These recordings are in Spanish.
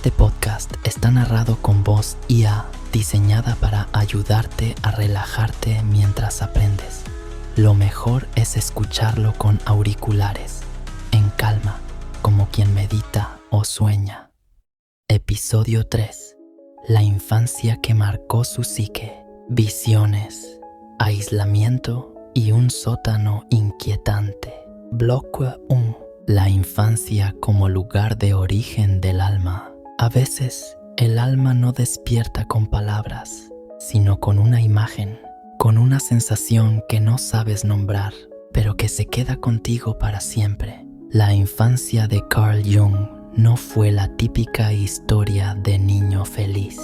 Este podcast está narrado con voz IA diseñada para ayudarte a relajarte mientras aprendes. Lo mejor es escucharlo con auriculares, en calma, como quien medita o sueña. Episodio 3. La infancia que marcó su psique. Visiones, aislamiento y un sótano inquietante. Bloque 1. La infancia como lugar de origen del alma. A veces, el alma no despierta con palabras, sino con una imagen, con una sensación que no sabes nombrar, pero que se queda contigo para siempre. La infancia de Carl Jung no fue la típica historia de niño feliz.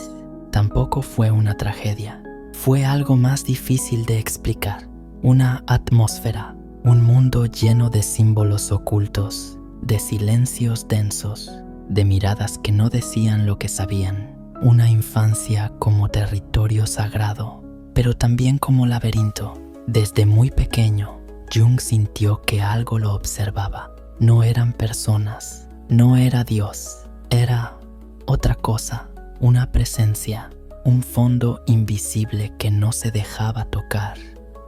Tampoco fue una tragedia. Fue algo más difícil de explicar. Una atmósfera. Un mundo lleno de símbolos ocultos, de silencios densos, de miradas que no decían lo que sabían. Una infancia como territorio sagrado, pero también como laberinto. Desde muy pequeño, Jung sintió que algo lo observaba. No eran personas, no era Dios, era otra cosa, una presencia, un fondo invisible que no se dejaba tocar,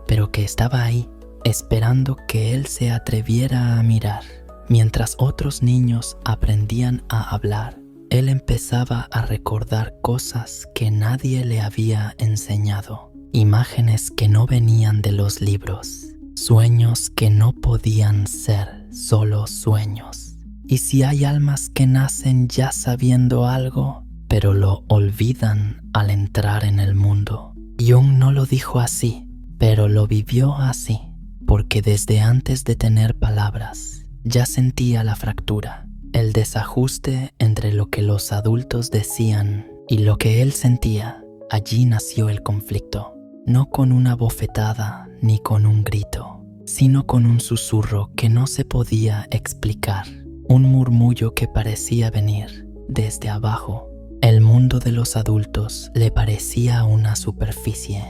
pero que estaba ahí, esperando que él se atreviera a mirar. Mientras otros niños aprendían a hablar, él empezaba a recordar cosas que nadie le había enseñado, imágenes que no venían de los libros, sueños que no podían ser solo sueños. Y si hay almas que nacen ya sabiendo algo, pero lo olvidan al entrar en el mundo. Jung no lo dijo así, pero lo vivió así. Porque desde antes de tener palabras, ya sentía la fractura, el desajuste entre lo que los adultos decían y lo que él sentía. Allí nació el conflicto, no con una bofetada ni con un grito, sino con un susurro que no se podía explicar, un murmullo que parecía venir desde abajo. El mundo de los adultos le parecía una superficie,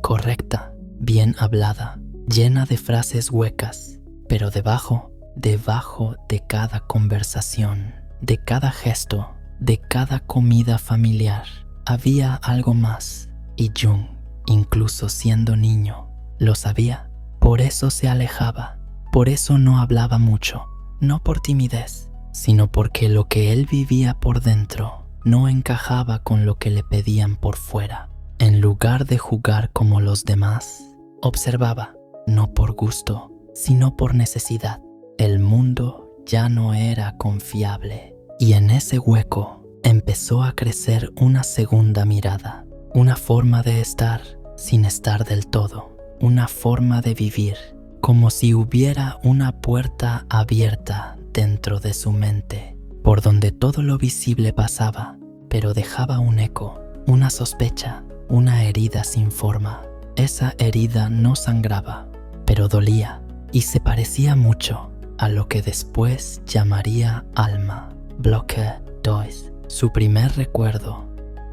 correcta, bien hablada, llena de frases huecas, pero debajo de cada conversación, de cada gesto, de cada comida familiar, había algo más. Y Jung, incluso siendo niño, lo sabía. Por eso se alejaba, por eso no hablaba mucho, no por timidez, sino porque lo que él vivía por dentro no encajaba con lo que le pedían por fuera. En lugar de jugar como los demás, observaba. No por gusto, sino por necesidad. El mundo ya no era confiable. Y en ese hueco empezó a crecer una segunda mirada. Una forma de estar sin estar del todo. Una forma de vivir, como si hubiera una puerta abierta dentro de su mente, por donde todo lo visible pasaba, pero dejaba un eco, una sospecha, una herida sin forma. Esa herida no sangraba, pero dolía y se parecía mucho a lo que después llamaría alma. Bloque 2. Su primer recuerdo,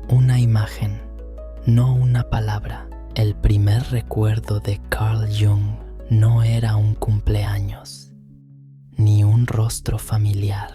una imagen, no una palabra. El primer recuerdo de Carl Jung no era un cumpleaños, ni un rostro familiar,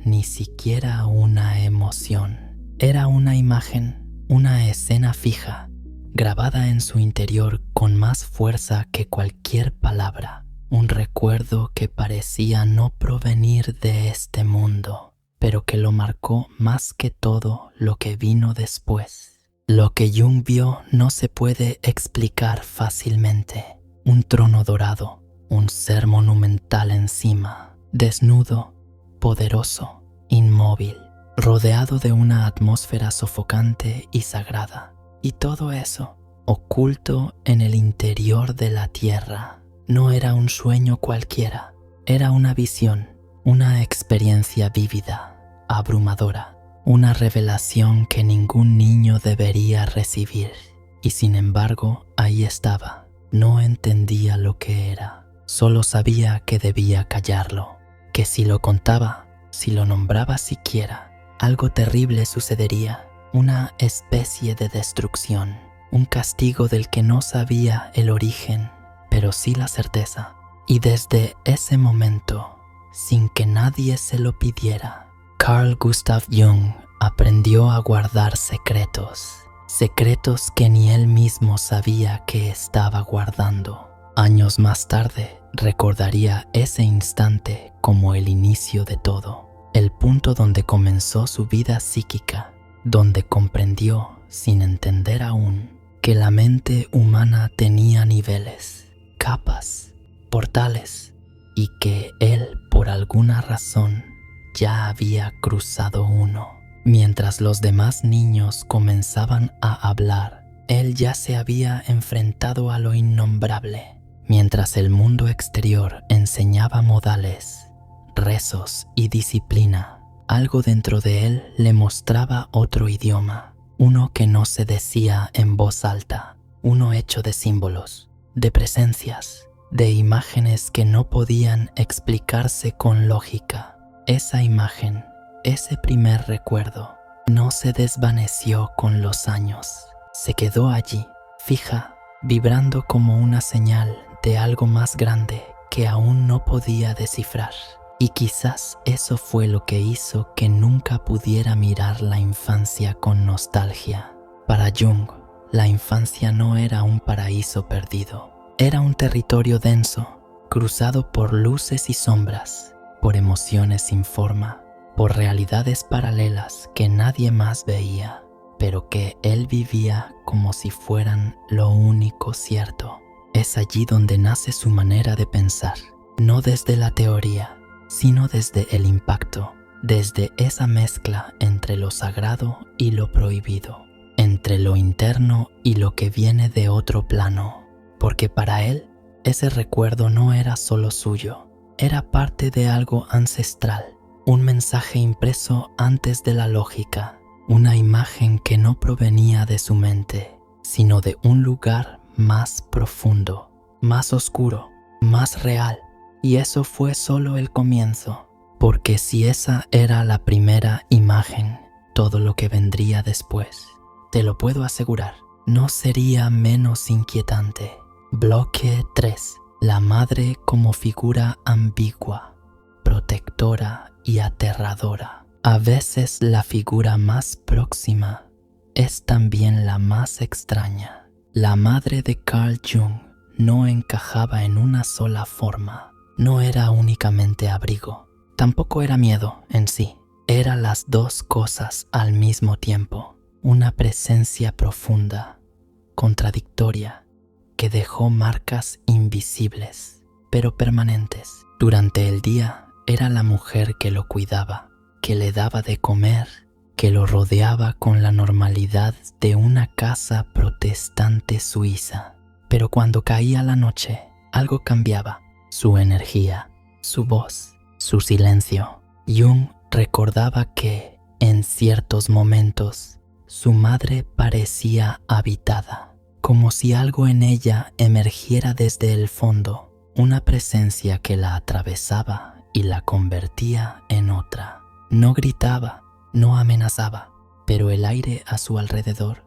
ni siquiera una emoción. Era una imagen, una escena fija, grabada en su interior con más fuerza que cualquier palabra. Un recuerdo que parecía no provenir de este mundo, pero que lo marcó más que todo lo que vino después. Lo que Jung vio no se puede explicar fácilmente. Un trono dorado, un ser monumental encima, desnudo, poderoso, inmóvil, rodeado de una atmósfera sofocante y sagrada. Y todo eso, oculto en el interior de la tierra, no era un sueño cualquiera, era una visión, una experiencia vívida, abrumadora, una revelación que ningún niño debería recibir. Y sin embargo, ahí estaba, no entendía lo que era, solo sabía que debía callarlo, que si lo contaba, si lo nombraba siquiera, algo terrible sucedería. Una especie de destrucción, un castigo del que no sabía el origen, pero sí la certeza. Y desde ese momento, sin que nadie se lo pidiera, Carl Gustav Jung aprendió a guardar secretos, secretos que ni él mismo sabía que estaba guardando. Años más tarde, recordaría ese instante como el inicio de todo, el punto donde comenzó su vida psíquica, donde comprendió, sin entender aún, que la mente humana tenía niveles, capas, portales, y que él, por alguna razón, ya había cruzado uno. Mientras los demás niños comenzaban a hablar, él ya se había enfrentado a lo innombrable. Mientras el mundo exterior enseñaba modales, rezos y disciplina, algo dentro de él le mostraba otro idioma, uno que no se decía en voz alta, uno hecho de símbolos, de presencias, de imágenes que no podían explicarse con lógica. Esa imagen, ese primer recuerdo, no se desvaneció con los años. Se quedó allí, fija, vibrando como una señal de algo más grande que aún no podía descifrar. Y quizás eso fue lo que hizo que nunca pudiera mirar la infancia con nostalgia. Para Jung, la infancia no era un paraíso perdido. Era un territorio denso, cruzado por luces y sombras, por emociones sin forma, por realidades paralelas que nadie más veía, pero que él vivía como si fueran lo único cierto. Es allí donde nace su manera de pensar, no desde la teoría, sino desde el impacto, desde esa mezcla entre lo sagrado y lo prohibido, entre lo interno y lo que viene de otro plano, porque para él ese recuerdo no era solo suyo, era parte de algo ancestral, un mensaje impreso antes de la lógica, una imagen que no provenía de su mente, sino de un lugar más profundo, más oscuro, más real. Y eso fue solo el comienzo, porque si esa era la primera imagen, todo lo que vendría después, te lo puedo asegurar, no sería menos inquietante. Bloque 3. La madre como figura ambigua, protectora y aterradora. A veces la figura más próxima es también la más extraña. La madre de Carl Jung no encajaba en una sola forma. No era únicamente abrigo, tampoco era miedo en sí. Era las dos cosas al mismo tiempo. Una presencia profunda, contradictoria, que dejó marcas invisibles, pero permanentes. Durante el día era la mujer que lo cuidaba, que le daba de comer, que lo rodeaba con la normalidad de una casa protestante suiza. Pero cuando caía la noche, algo cambiaba. Su energía, su voz, su silencio. Jung recordaba que, en ciertos momentos, su madre parecía habitada, como si algo en ella emergiera desde el fondo, una presencia que la atravesaba y la convertía en otra. No gritaba, no amenazaba, pero el aire a su alrededor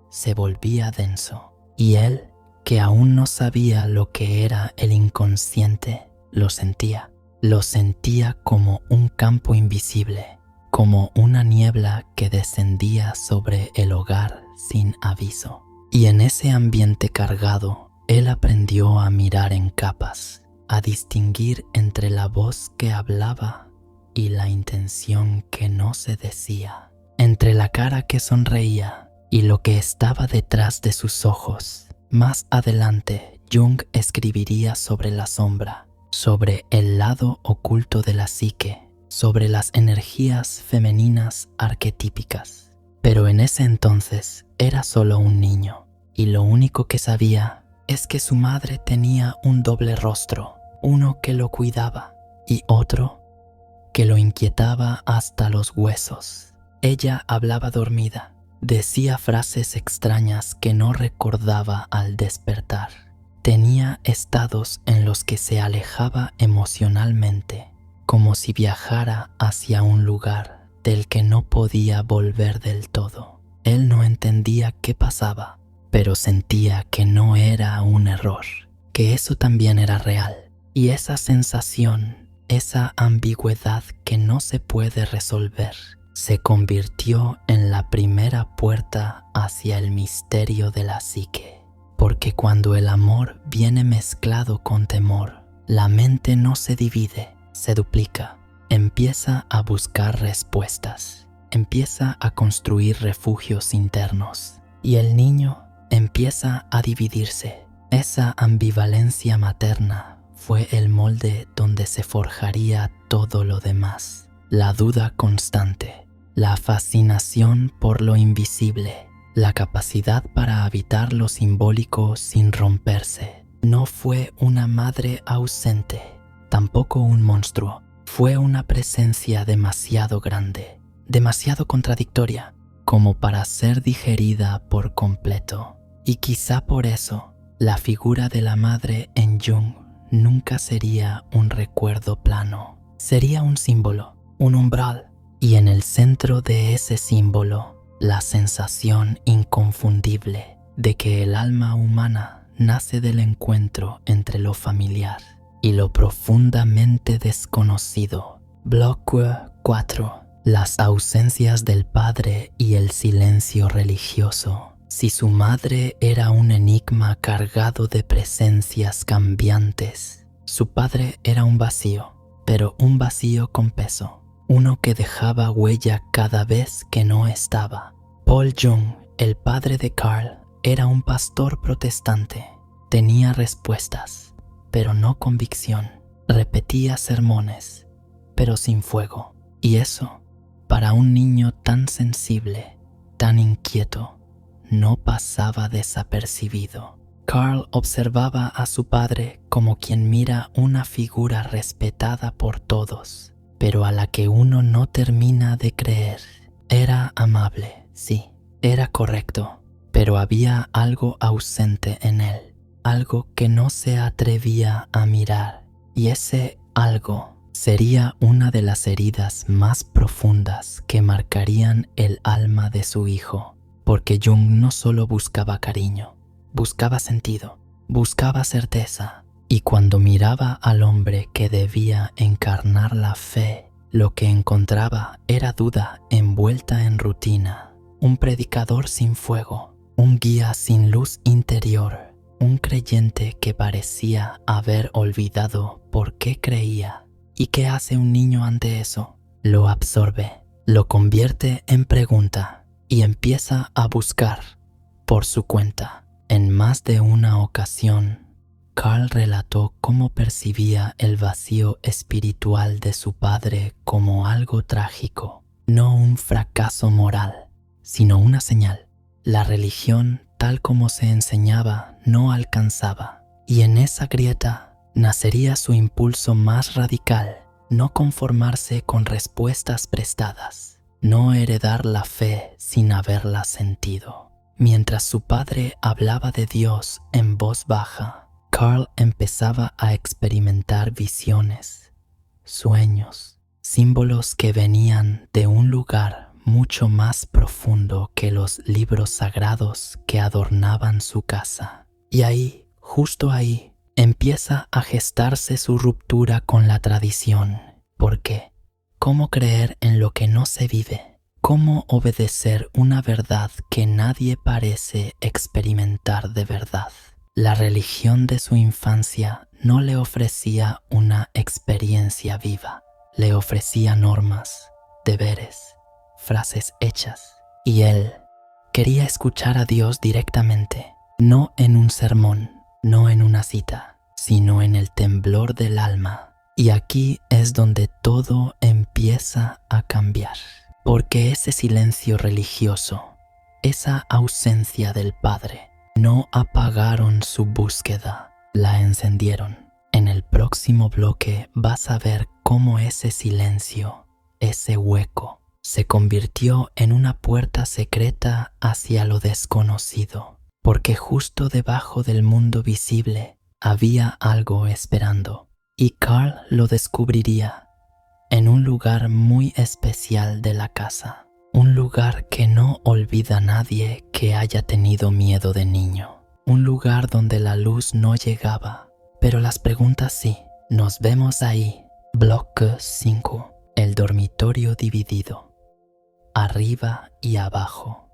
se volvía denso, y él, que aún no sabía lo que era el inconsciente, lo sentía como un campo invisible, como una niebla que descendía sobre el hogar sin aviso. Y en ese ambiente cargado, él aprendió a mirar en capas, a distinguir entre la voz que hablaba y la intención que no se decía, entre la cara que sonreía y lo que estaba detrás de sus ojos. Más adelante, Jung escribiría sobre la sombra, sobre el lado oculto de la psique, sobre las energías femeninas arquetípicas. Pero en ese entonces era solo un niño, y lo único que sabía es que su madre tenía un doble rostro, uno que lo cuidaba y otro que lo inquietaba hasta los huesos. Ella hablaba dormida, decía frases extrañas que no recordaba al despertar. Tenía estados en los que se alejaba emocionalmente, como si viajara hacia un lugar del que no podía volver del todo. Él no entendía qué pasaba, pero sentía que no era un error, que eso también era real. Y esa sensación esa ambigüedad que no se puede resolver, se convirtió en la primera puerta hacia el misterio de la psique. Porque cuando el amor viene mezclado con temor, la mente no se divide, se duplica, empieza a buscar respuestas, empieza a construir refugios internos y el niño empieza a dividirse. Esa ambivalencia materna fue el molde donde se forjaría todo lo demás. La duda constante, la fascinación por lo invisible, la capacidad para habitar lo simbólico sin romperse. No fue una madre ausente, tampoco un monstruo. Fue una presencia demasiado grande, demasiado contradictoria, como para ser digerida por completo. Y quizá por eso, la figura de la madre en Jung nunca sería un recuerdo plano. Sería un símbolo, un umbral, y en el centro de ese símbolo, la sensación inconfundible de que el alma humana nace del encuentro entre lo familiar y lo profundamente desconocido. Bloque 4. Las ausencias del padre y el silencio religioso. Si su madre era un enigma cargado de presencias cambiantes, su padre era un vacío, pero un vacío con peso, uno que dejaba huella cada vez que no estaba. Paul Jung, el padre de Carl, era un pastor protestante. Tenía respuestas, pero no convicción. Repetía sermones, pero sin fuego. Y eso, para un niño tan sensible, tan inquieto, no pasaba desapercibido. Carl observaba a su padre como quien mira una figura respetada por todos, pero a la que uno no termina de creer. Era amable, sí, era correcto, pero había algo ausente en él, algo que no se atrevía a mirar, y ese algo sería una de las heridas más profundas que marcarían el alma de su hijo. Porque Jung no solo buscaba cariño, buscaba sentido, buscaba certeza, y cuando miraba al hombre que debía encarnar la fe, lo que encontraba era duda envuelta en rutina, un predicador sin fuego, un guía sin luz interior, un creyente que parecía haber olvidado por qué creía. ¿Y qué hace un niño ante eso? Lo absorbe, lo convierte en pregunta, y empieza a buscar por su cuenta. En más de una ocasión, Carl relató cómo percibía el vacío espiritual de su padre como algo trágico, no un fracaso moral, sino una señal. La religión, tal como se enseñaba, no alcanzaba, y en esa grieta nacería su impulso más radical: no conformarse con respuestas prestadas, no heredar la fe sin haberla sentido. Mientras su padre hablaba de Dios en voz baja, Carl empezaba a experimentar visiones, sueños, símbolos que venían de un lugar mucho más profundo que los libros sagrados que adornaban su casa. Y ahí, justo ahí, empieza a gestarse su ruptura con la tradición. ¿Por qué? ¿Cómo creer en lo que no se vive? ¿Cómo obedecer una verdad que nadie parece experimentar de verdad? La religión de su infancia no le ofrecía una experiencia viva, le ofrecía normas, deberes, frases hechas, y él quería escuchar a Dios directamente, no en un sermón, no en una cita, sino en el temblor del alma. Y aquí es donde todo empieza a cambiar, porque ese silencio religioso, esa ausencia del Padre, no apagaron su búsqueda, la encendieron. En el próximo bloque vas a ver cómo ese silencio, ese hueco, se convirtió en una puerta secreta hacia lo desconocido, porque justo debajo del mundo visible había algo esperando. Y Carl lo descubriría en un lugar muy especial de la casa, un lugar que no olvida a nadie que haya tenido miedo de niño, un lugar donde la luz no llegaba, pero las preguntas sí. Nos vemos ahí. Bloque 5. El dormitorio dividido. Arriba y abajo.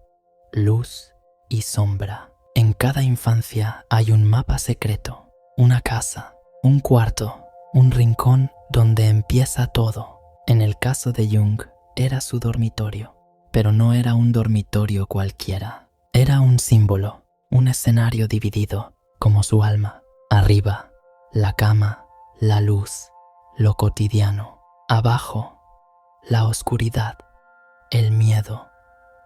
Luz y sombra. En cada infancia hay un mapa secreto, una casa, un cuarto, un rincón donde empieza todo. En el caso de Jung, era su dormitorio, pero no era un dormitorio cualquiera. Era un símbolo, un escenario dividido, como su alma. Arriba, la cama, la luz, lo cotidiano. Abajo, la oscuridad, el miedo,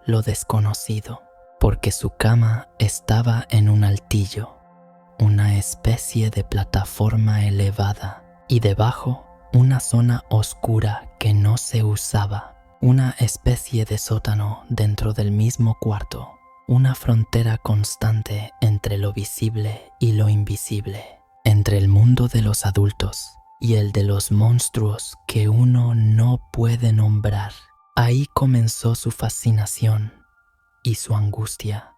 lo desconocido, porque su cama estaba en un altillo, una especie de plataforma elevada, y debajo una zona oscura que no se usaba, una especie de sótano dentro del mismo cuarto, una frontera constante entre lo visible y lo invisible, entre el mundo de los adultos y el de los monstruos que uno no puede nombrar. Ahí comenzó su fascinación y su angustia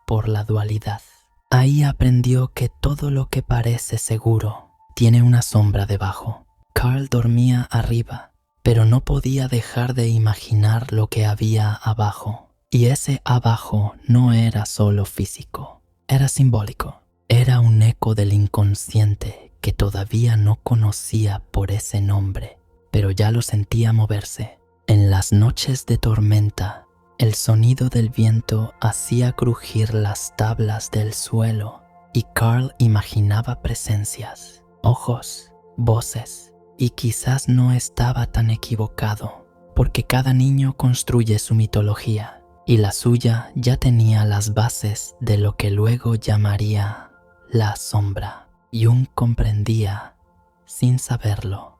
por la dualidad. Ahí aprendió que todo lo que parece seguro tiene una sombra debajo. Carl dormía arriba, pero no podía dejar de imaginar lo que había abajo. Y ese abajo no era solo físico, era simbólico. Era un eco del inconsciente que todavía no conocía por ese nombre, pero ya lo sentía moverse. En las noches de tormenta, el sonido del viento hacía crujir las tablas del suelo y Carl imaginaba presencias, ojos, voces, y quizás no estaba tan equivocado, porque cada niño construye su mitología y la suya ya tenía las bases de lo que luego llamaría la sombra. Jung comprendía, sin saberlo,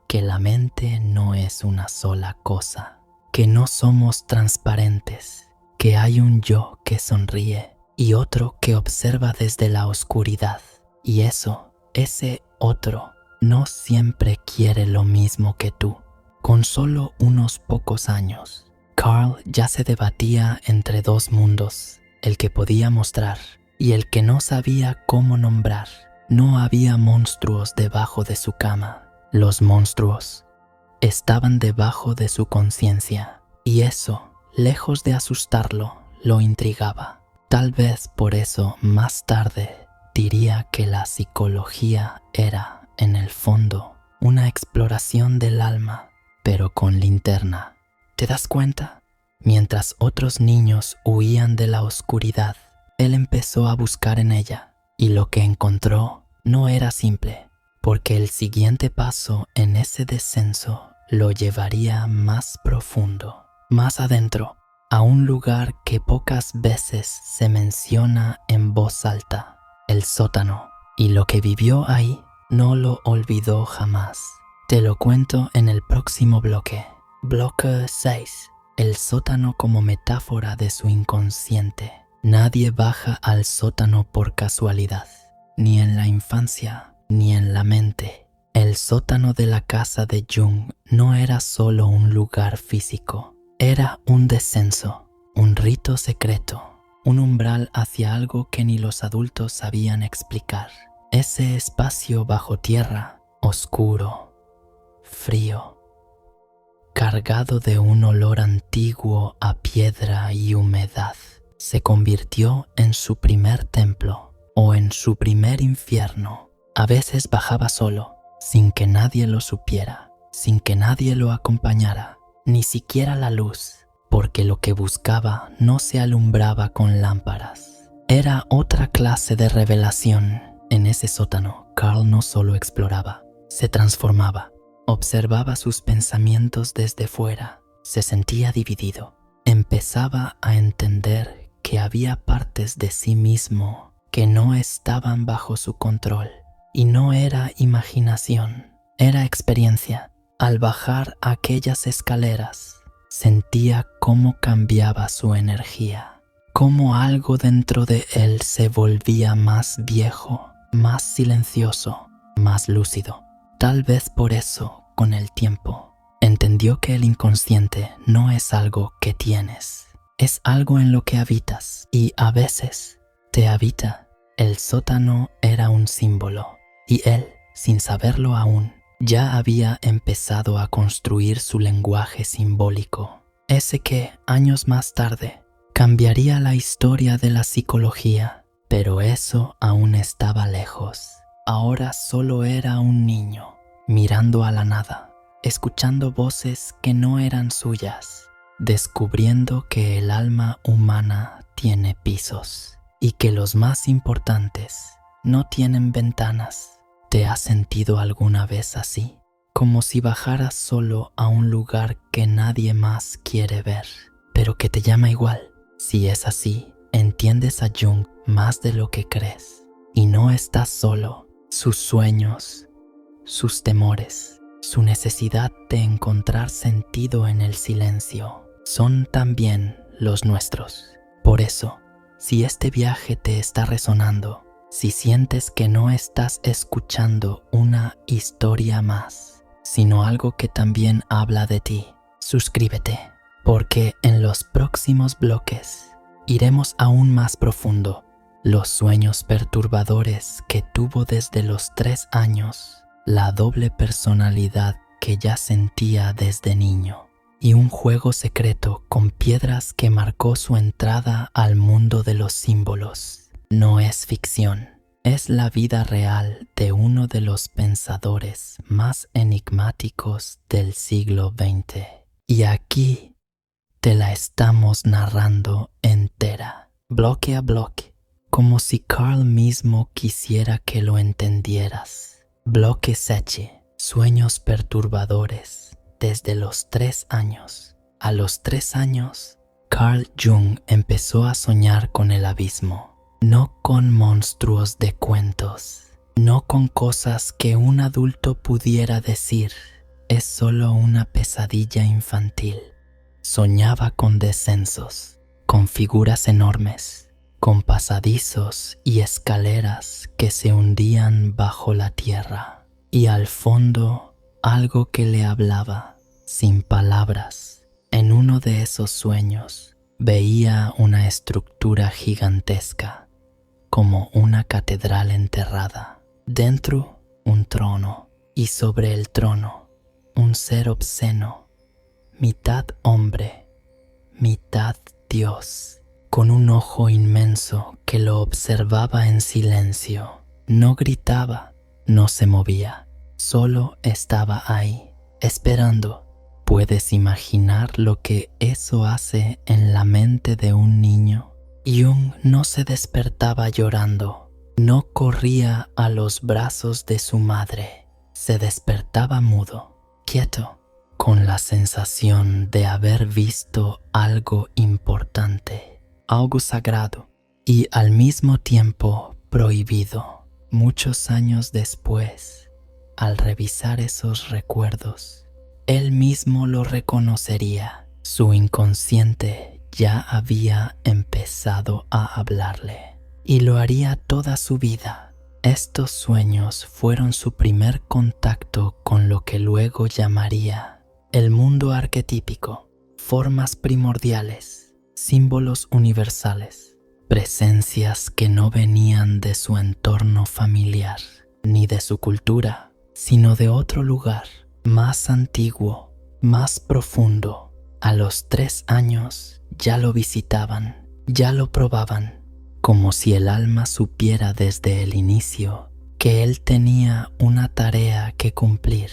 que la mente no es una sola cosa, que no somos transparentes, que hay un yo que sonríe y otro que observa desde la oscuridad. Y ese otro, no siempre quiere lo mismo que tú. Con solo unos pocos años, Carl ya se debatía entre dos mundos, el que podía mostrar y el que no sabía cómo nombrar. No había monstruos debajo de su cama. Los monstruos estaban debajo de su conciencia, y eso, lejos de asustarlo, lo intrigaba. Tal vez por eso más tarde diría que la psicología era, en el fondo, una exploración del alma, pero con linterna. ¿Te das cuenta? Mientras otros niños huían de la oscuridad, él empezó a buscar en ella, y lo que encontró no era simple, porque el siguiente paso en ese descenso lo llevaría más profundo, más adentro, a un lugar que pocas veces se menciona en voz alta, el sótano. Y lo que vivió ahí no lo olvidó jamás. Te lo cuento en el próximo bloque. Bloque 6. El sótano como metáfora de su inconsciente. Nadie baja al sótano por casualidad, ni en la infancia, ni en la mente. El sótano de la casa de Jung no era solo un lugar físico, era un descenso, un rito secreto, un umbral hacia algo que ni los adultos sabían explicar. Ese espacio bajo tierra, oscuro, frío, cargado de un olor antiguo a piedra y humedad, se convirtió en su primer templo o en su primer infierno. A veces bajaba solo, sin que nadie lo supiera, sin que nadie lo acompañara, ni siquiera la luz, porque lo que buscaba no se alumbraba con lámparas. Era otra clase de revelación. En ese sótano, Carl no solo exploraba, se transformaba, observaba sus pensamientos desde fuera, se sentía dividido, empezaba a entender que había partes de sí mismo que no estaban bajo su control. Y no era imaginación, era experiencia. Al bajar aquellas escaleras, sentía cómo cambiaba su energía, cómo algo dentro de él se volvía más viejo, más silencioso, más lúcido. Tal vez por eso, con el tiempo, entendió que el inconsciente no es algo que tienes, es algo en lo que habitas y a veces te habita. El sótano era un símbolo y él, sin saberlo aún, ya había empezado a construir su lenguaje simbólico, ese que, años más tarde, cambiaría la historia de la psicología. Pero eso aún estaba lejos. Ahora solo era un niño, mirando a la nada, escuchando voces que no eran suyas, descubriendo que el alma humana tiene pisos y que los más importantes no tienen ventanas. ¿Te has sentido alguna vez así? Como si bajaras solo a un lugar que nadie más quiere ver, pero que te llama igual. Si es así, entiendes a Jung más de lo que crees. Y no estás solo. Sus sueños, sus temores, su necesidad de encontrar sentido en el silencio, son también los nuestros. Por eso, si este viaje te está resonando, si sientes que no estás escuchando una historia más, sino algo que también habla de ti, suscríbete, porque en los próximos bloques iremos aún más profundo. Los sueños perturbadores que tuvo desde los 3 años, la doble personalidad que ya sentía desde niño, y un juego secreto con piedras que marcó su entrada al mundo de los símbolos. No es ficción, es la vida real de uno de los pensadores más enigmáticos del siglo XX. Y aquí te la estamos narrando entera, bloque a bloque, como si Carl mismo quisiera que lo entendieras. Bloque 7. Sueños perturbadores desde los 3 años. A los 3 años, Carl Jung empezó a soñar con el abismo. No con monstruos de cuentos, no con cosas que un adulto pudiera decir, es solo una pesadilla infantil. Soñaba con descensos, con figuras enormes, con pasadizos y escaleras que se hundían bajo la tierra, y al fondo algo que le hablaba, sin palabras. En uno de esos sueños veía una estructura gigantesca, como una catedral enterrada. Dentro, un trono, y sobre el trono, un ser obsceno, mitad hombre, mitad Dios, con un ojo inmenso que lo observaba en silencio. No gritaba, no se movía, solo estaba ahí, esperando. ¿Puedes imaginar lo que eso hace en la mente de un niño? Jung no se despertaba llorando, no corría a los brazos de su madre, se despertaba mudo, quieto, con la sensación de haber visto algo importante, algo sagrado y al mismo tiempo prohibido. Muchos años después, al revisar esos recuerdos, él mismo lo reconocería. Su inconsciente ya había empezado a hablarle, y lo haría toda su vida. Estos sueños fueron su primer contacto con lo que luego llamaría el mundo arquetípico, formas primordiales, símbolos universales, presencias que no venían de su entorno familiar, ni de su cultura, sino de otro lugar, más antiguo, más profundo. A los 3 años ya lo visitaban, ya lo probaban, como si el alma supiera desde el inicio que él tenía una tarea que cumplir.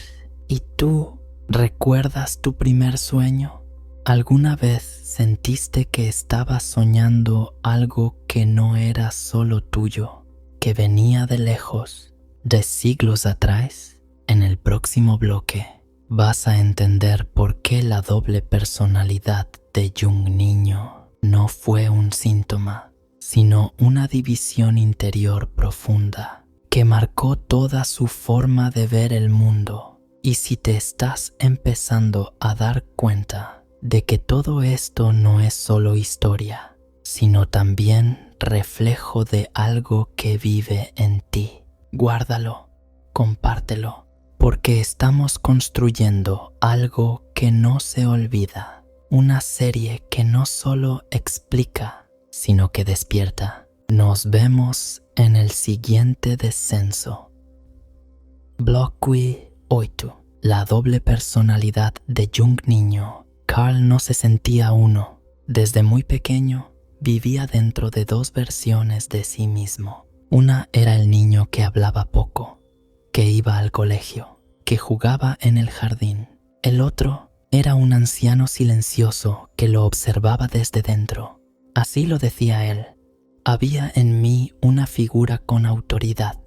¿Y tú recuerdas tu primer sueño? ¿Alguna vez sentiste que estabas soñando algo que no era solo tuyo, que venía de lejos, de siglos atrás? En el próximo bloque vas a entender por qué la doble personalidad de Jung niño no fue un síntoma, sino una división interior profunda que marcó toda su forma de ver el mundo. Y si te estás empezando a dar cuenta de que todo esto no es solo historia, sino también reflejo de algo que vive en ti, guárdalo, compártelo, porque estamos construyendo algo que no se olvida, una serie que no solo explica, sino que despierta. Nos vemos en el siguiente descenso. Bloque 8. La doble personalidad de Jung niño. Carl no se sentía uno. Desde muy pequeño, vivía dentro de dos versiones de sí mismo. Una era el niño que hablaba poco, que iba al colegio, que jugaba en el jardín. El otro era un anciano silencioso que lo observaba desde dentro. Así lo decía él. Había en mí una figura con autoridad,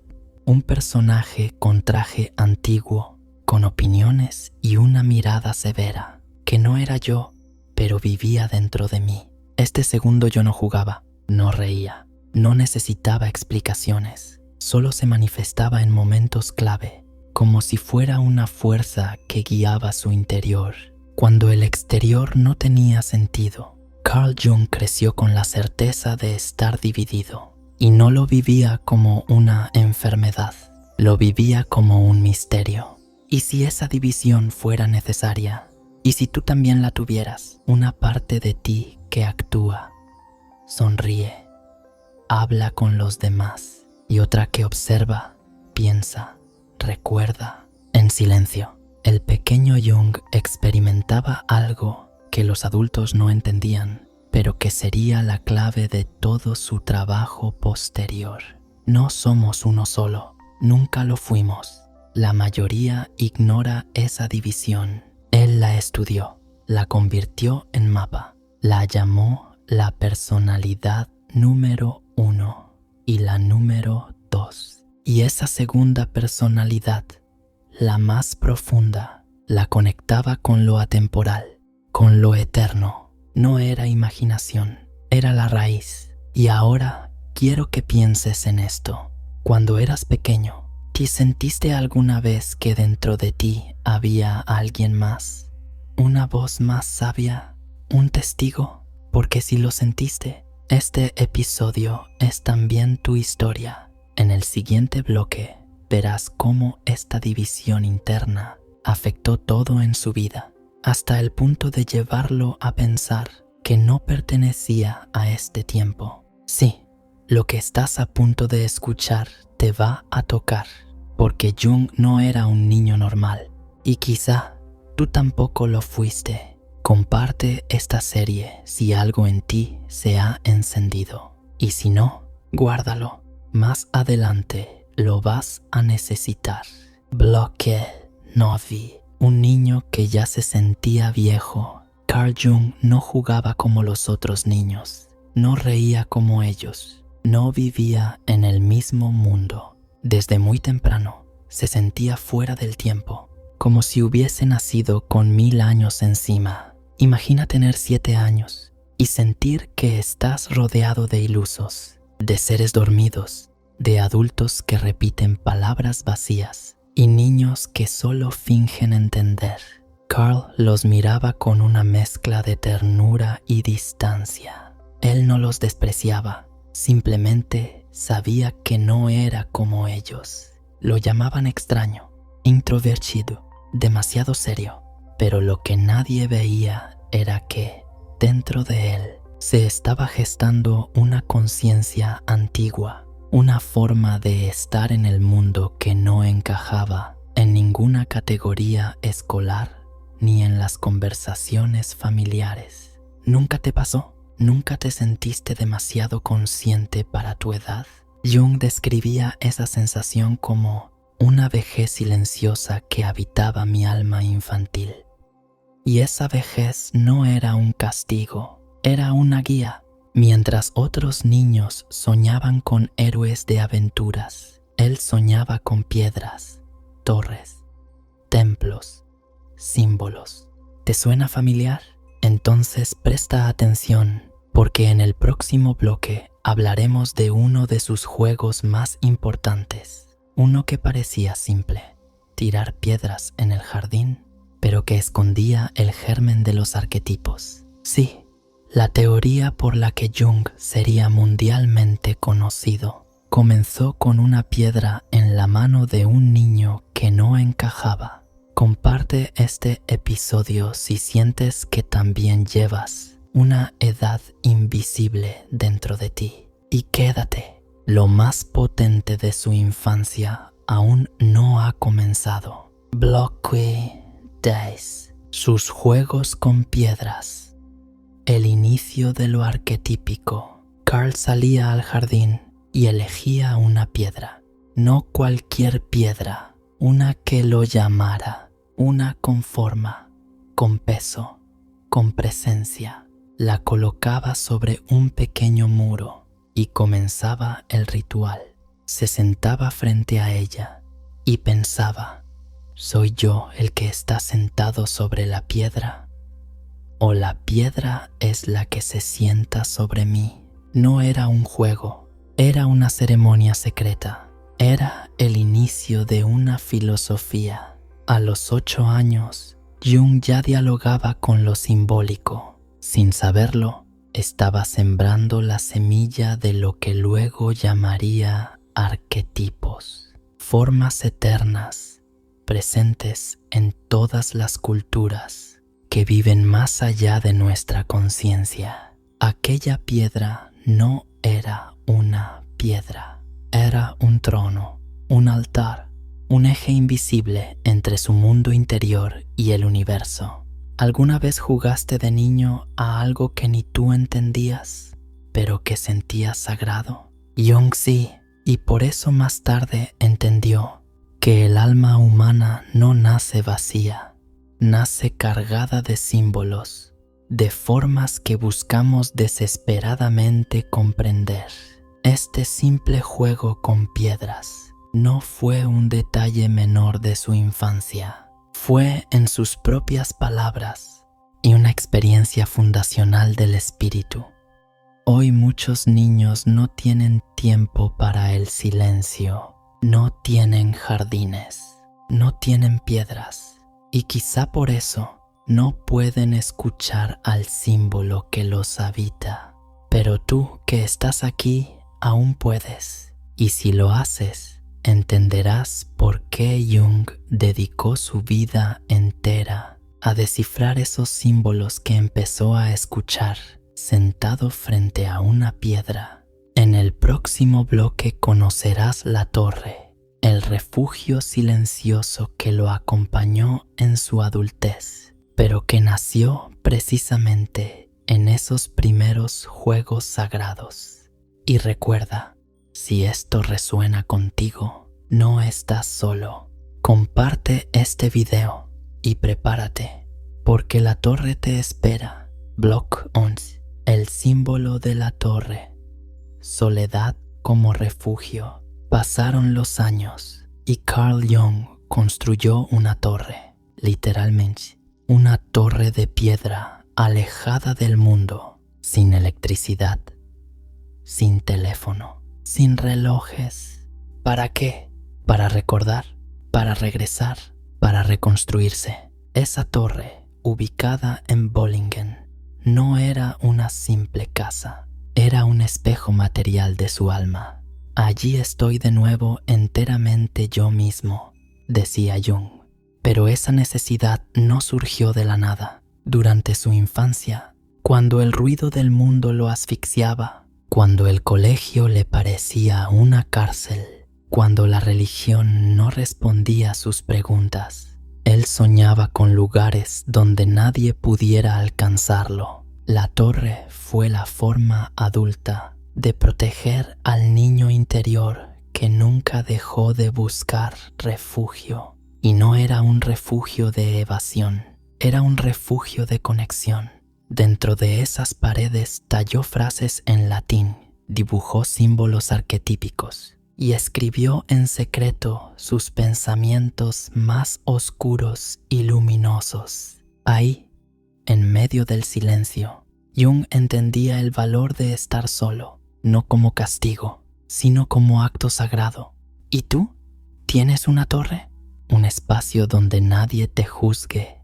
un personaje con traje antiguo, con opiniones y una mirada severa, que no era yo, pero vivía dentro de mí. Este segundo yo no jugaba, no reía, no necesitaba explicaciones, solo se manifestaba en momentos clave, como si fuera una fuerza que guiaba su interior, cuando el exterior no tenía sentido. Carl Jung creció con la certeza de estar dividido, y no lo vivía como una enfermedad, lo vivía como un misterio. ¿Y si esa división fuera necesaria? ¿Y si tú también la tuvieras? Una parte de ti que actúa, sonríe, habla con los demás, y otra que observa, piensa, recuerda, en silencio. El pequeño Jung experimentaba algo que los adultos no entendían, pero que sería la clave de todo su trabajo posterior. No somos uno solo, nunca lo fuimos. La mayoría ignora esa división. Él la estudió, la convirtió en mapa, la llamó la personalidad número 1 y la número 2. Y esa segunda personalidad, la más profunda, la conectaba con lo atemporal, con lo eterno. No era imaginación, era la raíz. Y ahora quiero que pienses en esto. Cuando eras pequeño, ¿te sentiste alguna vez que dentro de ti había alguien más? ¿Una voz más sabia? ¿Un testigo? Porque si lo sentiste, este episodio es también tu historia. En el siguiente bloque verás cómo esta división interna afectó todo en su vida, hasta el punto de llevarlo a pensar que no pertenecía a este tiempo. Sí, lo que estás a punto de escuchar te va a tocar, porque Jung no era un niño normal, y quizá tú tampoco lo fuiste. Comparte esta serie si algo en ti se ha encendido, y si no, guárdalo. Más adelante lo vas a necesitar. Bloque 9. Un niño que ya se sentía viejo. Carl Jung no jugaba como los otros niños, no reía como ellos, no vivía en el mismo mundo. Desde muy temprano se sentía fuera del tiempo, como si hubiese nacido con 1000 años encima. Imagina tener 7 años y sentir que estás rodeado de ilusos, de seres dormidos, de adultos que repiten palabras vacías y niños que solo fingen entender. Carl los miraba con una mezcla de ternura y distancia. Él no los despreciaba, simplemente sabía que no era como ellos. Lo llamaban extraño, introvertido, demasiado serio, pero lo que nadie veía era que, dentro de él, se estaba gestando una conciencia antigua, una forma de estar en el mundo que no encajaba en ninguna categoría escolar ni en las conversaciones familiares. ¿Nunca te pasó? ¿Nunca te sentiste demasiado consciente para tu edad? Jung describía esa sensación como una vejez silenciosa que habitaba mi alma infantil. Y esa vejez no era un castigo, era una guía. Mientras otros niños soñaban con héroes de aventuras, él soñaba con piedras, torres, templos, símbolos. ¿Te suena familiar? Entonces presta atención, porque en el próximo bloque hablaremos de uno de sus juegos más importantes. Uno que parecía simple, tirar piedras en el jardín, pero que escondía el germen de los arquetipos. Sí, la teoría por la que Jung sería mundialmente conocido comenzó con una piedra en la mano de un niño que no encajaba. Comparte este episodio si sientes que también llevas una edad invisible dentro de ti. Y quédate, lo más potente de su infancia aún no ha comenzado. Blocky Dice. Sus juegos con piedras. El inicio de lo arquetípico. Carl salía al jardín y elegía una piedra. No cualquier piedra, una que lo llamara, una con forma, con peso, con presencia. La colocaba sobre un pequeño muro y comenzaba el ritual. Se sentaba frente a ella y pensaba: ¿soy yo el que está sentado sobre la piedra? ¿O la piedra es la que se sienta sobre mí? No era un juego, era una ceremonia secreta. Era el inicio de una filosofía. A los 8 años, Jung ya dialogaba con lo simbólico. Sin saberlo, estaba sembrando la semilla de lo que luego llamaría arquetipos, formas eternas, presentes en todas las culturas, que viven más allá de nuestra conciencia. Aquella piedra no era una piedra, era un trono, un altar, un eje invisible entre su mundo interior y el universo. ¿Alguna vez jugaste de niño a algo que ni tú entendías, pero que sentías sagrado? Jung sí, y por eso más tarde entendió que el alma humana no nace vacía, nace cargada de símbolos, de formas que buscamos desesperadamente comprender. Este simple juego con piedras no fue un detalle menor de su infancia. Fue, en sus propias palabras, y una experiencia fundacional del espíritu. Hoy muchos niños no tienen tiempo para el silencio, no tienen jardines, no tienen piedras, y quizá por eso no pueden escuchar al símbolo que los habita. Pero tú que estás aquí aún puedes, y si lo haces, entenderás por qué Jung dedicó su vida entera a descifrar esos símbolos que empezó a escuchar sentado frente a una piedra. En el próximo bloque conocerás la torre, el refugio silencioso que lo acompañó en su adultez, pero que nació precisamente en esos primeros juegos sagrados. Y recuerda, si esto resuena contigo, no estás solo. Comparte este video y prepárate, porque la torre te espera. Block 11, el símbolo de la torre. Soledad como refugio. Pasaron los años y Carl Jung construyó una torre, literalmente, una torre de piedra alejada del mundo, sin electricidad, sin teléfono, sin relojes. ¿Para qué? Para recordar, para regresar, para reconstruirse. Esa torre, ubicada en Bollingen, no era una simple casa, era un espejo material de su alma. Allí estoy de nuevo enteramente yo mismo, decía Jung. Pero esa necesidad no surgió de la nada. Durante su infancia, cuando el ruido del mundo lo asfixiaba, cuando el colegio le parecía una cárcel, cuando la religión no respondía a sus preguntas, él soñaba con lugares donde nadie pudiera alcanzarlo. La torre fue la forma adulta de proteger al niño interior que nunca dejó de buscar refugio. Y no era un refugio de evasión, era un refugio de conexión. Dentro de esas paredes talló frases en latín, dibujó símbolos arquetípicos y escribió en secreto sus pensamientos más oscuros y luminosos. Ahí, en medio del silencio, Jung entendía el valor de estar solo, no como castigo, sino como acto sagrado. ¿Y tú? ¿Tienes una torre? Un espacio donde nadie te juzgue,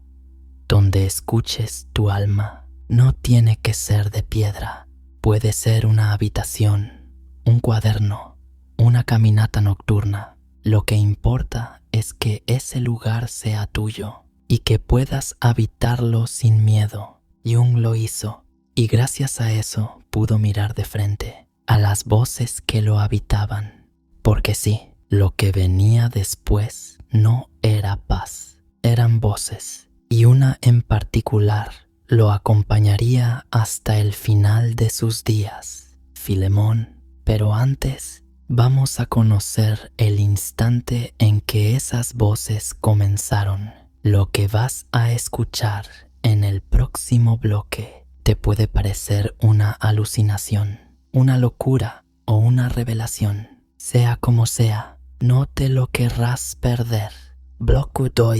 donde escuches tu alma. No tiene que ser de piedra, puede ser una habitación, un cuaderno, una caminata nocturna. Lo que importa es que ese lugar sea tuyo y que puedas habitarlo sin miedo. Jung lo hizo y gracias a eso pudo mirar de frente a las voces que lo habitaban. Porque sí, Lo que venía después no era paz, eran voces, y una en particular lo acompañaría hasta el final de sus días. Filemón, pero antes vamos a conocer el instante en que esas voces comenzaron. Lo que vas a escuchar en el próximo bloque te puede parecer una alucinación, una locura o una revelación. Sea como sea, no te lo querrás perder. Bloque 2.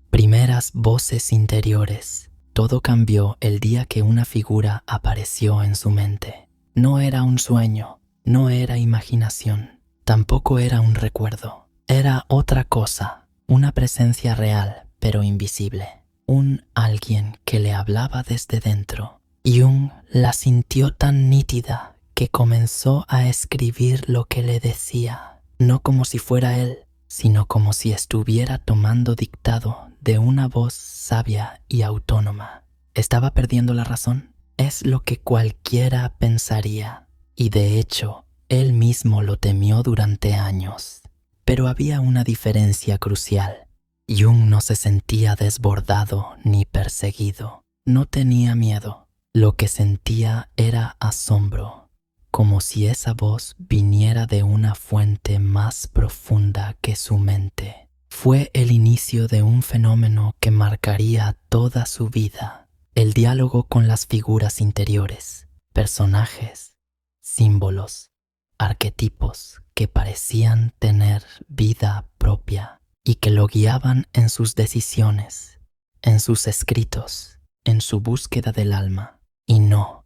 Primeras voces interiores. Todo cambió el día que una figura apareció en su mente. No era un sueño, no era imaginación, tampoco era un recuerdo. Era otra cosa, una presencia real pero invisible. Un alguien que le hablaba desde dentro. Jung la sintió tan nítida que comenzó a escribir lo que le decía, no como si fuera él, sino como si estuviera tomando dictado de una voz sabia y autónoma. ¿Estaba perdiendo la razón? Es lo que cualquiera pensaría, y de hecho, él mismo lo temió durante años. Pero había una diferencia crucial. Jung no se sentía desbordado ni perseguido. No tenía miedo. Lo que sentía era asombro, como si esa voz viniera de una fuente más profunda que su mente. Fue el inicio de un fenómeno que marcaría toda su vida. El diálogo con las figuras interiores, personajes, símbolos, arquetipos que parecían tener vida propia y que lo guiaban en sus decisiones, en sus escritos, en su búsqueda del alma. Y no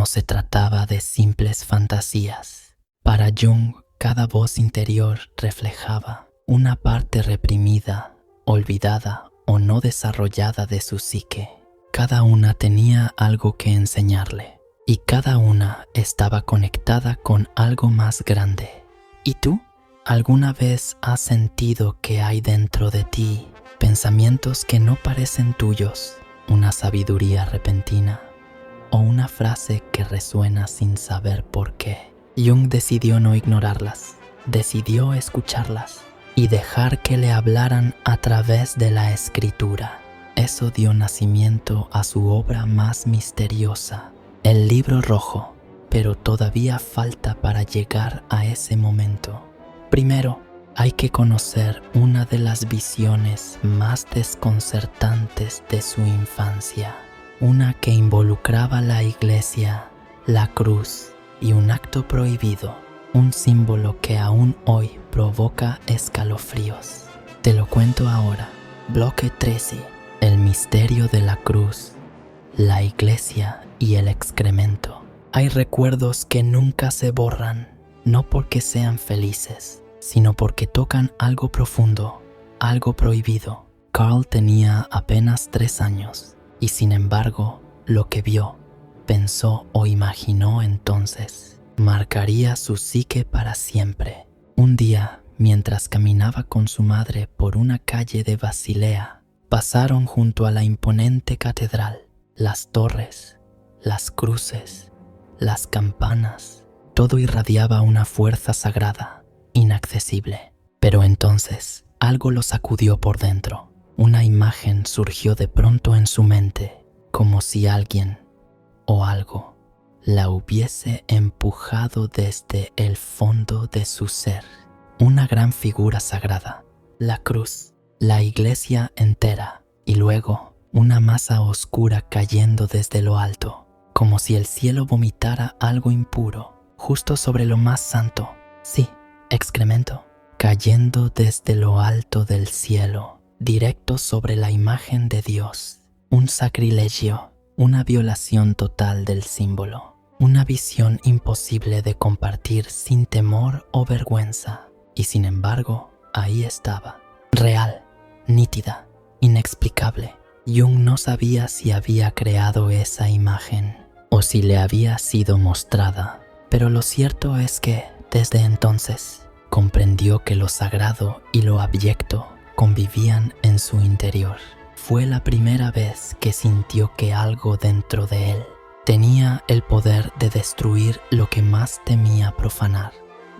se trataba de simples fantasías. Para Jung, cada voz interior reflejaba una parte reprimida, olvidada o no desarrollada de su psique. Cada una tenía algo que enseñarle, y cada una estaba conectada con algo más grande. ¿Y tú? ¿Alguna vez has sentido que hay dentro de ti pensamientos que no parecen tuyos, una sabiduría repentina o una frase que resuena sin saber por qué? Jung decidió no ignorarlas, decidió escucharlas y dejar que le hablaran a través de la escritura. Eso dio nacimiento a su obra más misteriosa, el Libro Rojo, pero todavía falta para llegar a ese momento. Primero, hay que conocer una de las visiones más desconcertantes de su infancia, una que involucraba la iglesia, la cruz y un acto prohibido, un símbolo que aún hoy provoca escalofríos. Te lo cuento ahora. Bloque 13. El misterio de la cruz, la iglesia y el excremento. Hay recuerdos que nunca se borran, no porque sean felices, sino porque tocan algo profundo, algo prohibido. Carl tenía apenas 3 años, y sin embargo, lo que vio, pensó o imaginó entonces, marcaría su psique para siempre. Un día, mientras caminaba con su madre por una calle de Basilea, pasaron junto a la imponente catedral, las torres, las cruces, las campanas. Todo irradiaba una fuerza sagrada, inaccesible. Pero entonces algo lo sacudió por dentro. Una imagen surgió de pronto en su mente, como si alguien o algo la hubiese empujado desde el fondo de su ser. Una gran figura sagrada, la cruz, la iglesia entera, y luego una masa oscura cayendo desde lo alto, como si el cielo vomitara algo impuro, justo sobre lo más santo. Sí, excremento, cayendo desde lo alto del cielo, directo sobre la imagen de Dios. Un sacrilegio, una violación total del símbolo, una visión imposible de compartir sin temor o vergüenza. Y sin embargo, ahí estaba, real, nítida, inexplicable. Jung no sabía si había creado esa imagen o si le había sido mostrada, pero lo cierto es que, desde entonces, comprendió que lo sagrado y lo abyecto convivían en su interior. Fue la primera vez que sintió que algo dentro de él tenía el poder de destruir lo que más temía profanar.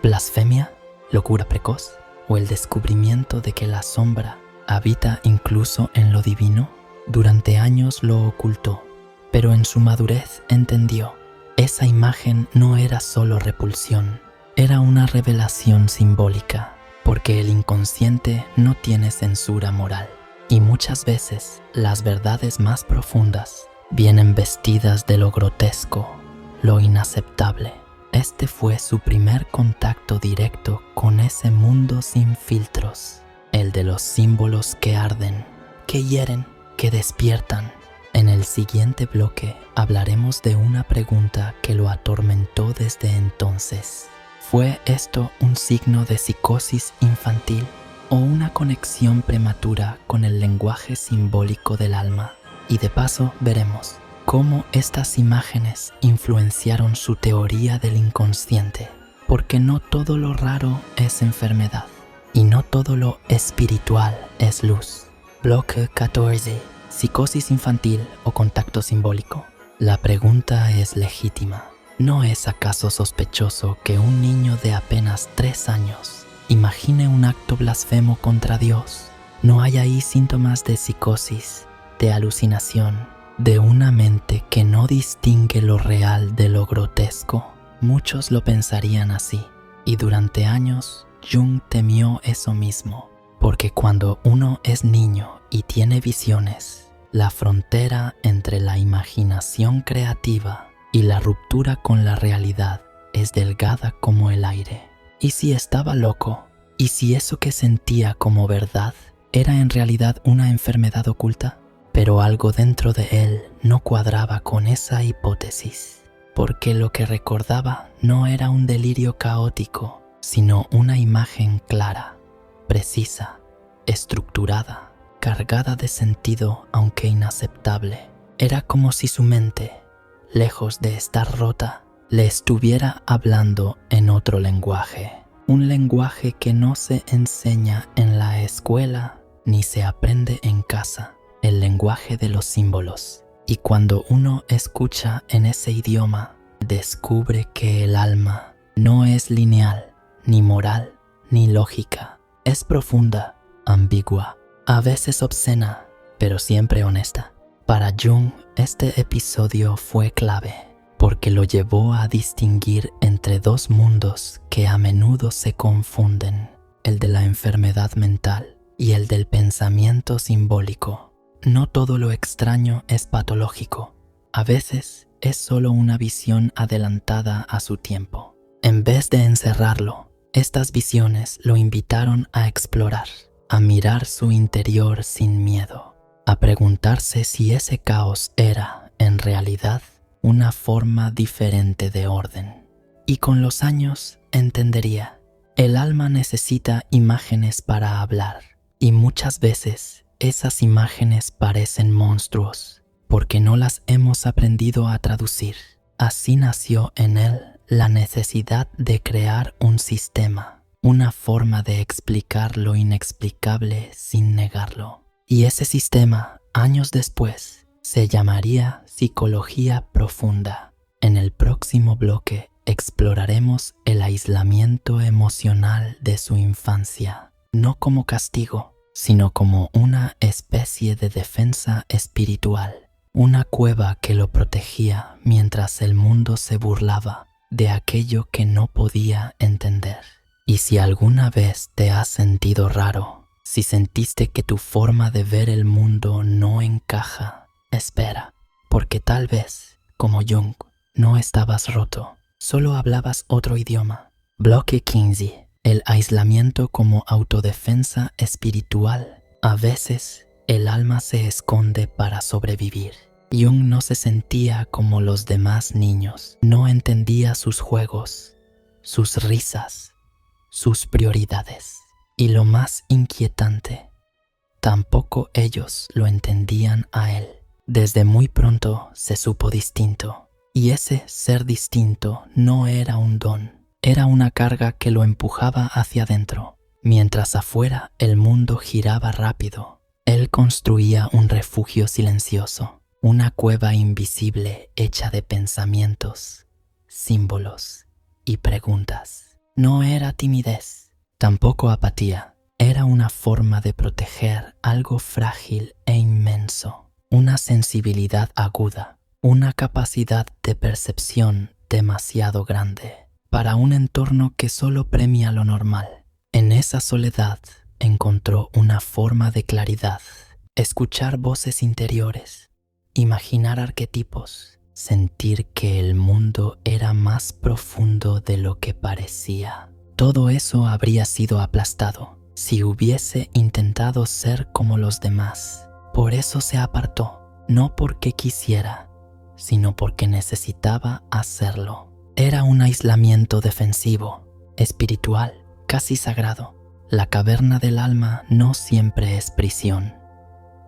¿Blasfemia? ¿Locura precoz? o el descubrimiento de que la sombra habita incluso en lo divino? Durante años lo ocultó, pero en su madurez entendió. Esa imagen no era solo repulsión, era una revelación simbólica, porque el inconsciente no tiene censura moral. Y muchas veces las verdades más profundas vienen vestidas de lo grotesco, lo inaceptable. Este fue su primer contacto directo con ese mundo sin filtros, el de los símbolos que arden, que hieren, que despiertan. En el siguiente bloque hablaremos de una pregunta que lo atormentó desde entonces. ¿Fue esto un signo de psicosis infantil o una conexión prematura con el lenguaje simbólico del alma? Y de paso veremos cómo estas imágenes influenciaron su teoría del inconsciente, porque no todo lo raro es enfermedad y no todo lo espiritual es luz. Bloque 14. ¿Psicosis infantil o contacto simbólico? La pregunta es legítima. ¿No es acaso sospechoso que un niño de apenas 3 años imagine un acto blasfemo contra Dios? ¿No hay ahí síntomas de psicosis, de alucinación, de una mente que no distingue lo real de lo grotesco? Muchos lo pensarían así, y durante años Jung temió eso mismo, porque cuando uno es niño y tiene visiones, la frontera entre la imaginación creativa y la ruptura con la realidad es delgada como el aire. ¿Y si estaba loco? ¿Y si eso que sentía como verdad era en realidad una enfermedad oculta? Pero algo dentro de él no cuadraba con esa hipótesis, porque lo que recordaba no era un delirio caótico, sino una imagen clara, precisa, estructurada, cargada de sentido aunque inaceptable. Era como si su mente, lejos de estar rota, le estuviera hablando en otro lenguaje. Un lenguaje que no se enseña en la escuela ni se aprende en casa. El lenguaje de los símbolos. Y cuando uno escucha en ese idioma, descubre que el alma no es lineal, ni moral, ni lógica. Es profunda, ambigua, a veces obscena, pero siempre honesta. Para Jung, este episodio fue clave, porque lo llevó a distinguir entre dos mundos que a menudo se confunden, el de la enfermedad mental y el del pensamiento simbólico. No todo lo extraño es patológico. A veces es solo una visión adelantada a su tiempo. En vez de encerrarlo, estas visiones lo invitaron a explorar, a mirar su interior sin miedo, a preguntarse si ese caos era, en realidad, una forma diferente de orden. Y con los años entendería, el alma necesita imágenes para hablar, y muchas veces esas imágenes parecen monstruos, porque no las hemos aprendido a traducir. Así nació en él la necesidad de crear un sistema, una forma de explicar lo inexplicable sin negarlo. Y ese sistema, años después, se llamaría psicología profunda. En el próximo bloque exploraremos el aislamiento emocional de su infancia, no como castigo, sino como una especie de defensa espiritual, una cueva que lo protegía mientras el mundo se burlaba de aquello que no podía entender. Y si alguna vez te has sentido raro, si sentiste que tu forma de ver el mundo no encaja, espera, porque tal vez, como Jung, no estabas roto, solo hablabas otro idioma. Bloque 15. El aislamiento como autodefensa espiritual. A veces, el alma se esconde para sobrevivir. Jung no se sentía como los demás niños. No entendía sus juegos, sus risas, sus prioridades. Y lo más inquietante, tampoco ellos lo entendían a él. Desde muy pronto se supo distinto. Y ese ser distinto no era un don. Era una carga que lo empujaba hacia adentro. Mientras afuera el mundo giraba rápido, él construía un refugio silencioso, una cueva invisible hecha de pensamientos, símbolos y preguntas. No era timidez, tampoco apatía. Era una forma de proteger algo frágil e inmenso, una sensibilidad aguda, una capacidad de percepción demasiado grande para un entorno que solo premia lo normal. En esa soledad encontró una forma de claridad, escuchar voces interiores, imaginar arquetipos, sentir que el mundo era más profundo de lo que parecía. Todo eso habría sido aplastado si hubiese intentado ser como los demás. Por eso se apartó, no porque quisiera, sino porque necesitaba hacerlo. Era un aislamiento defensivo, espiritual, casi sagrado. La caverna del alma no siempre es prisión.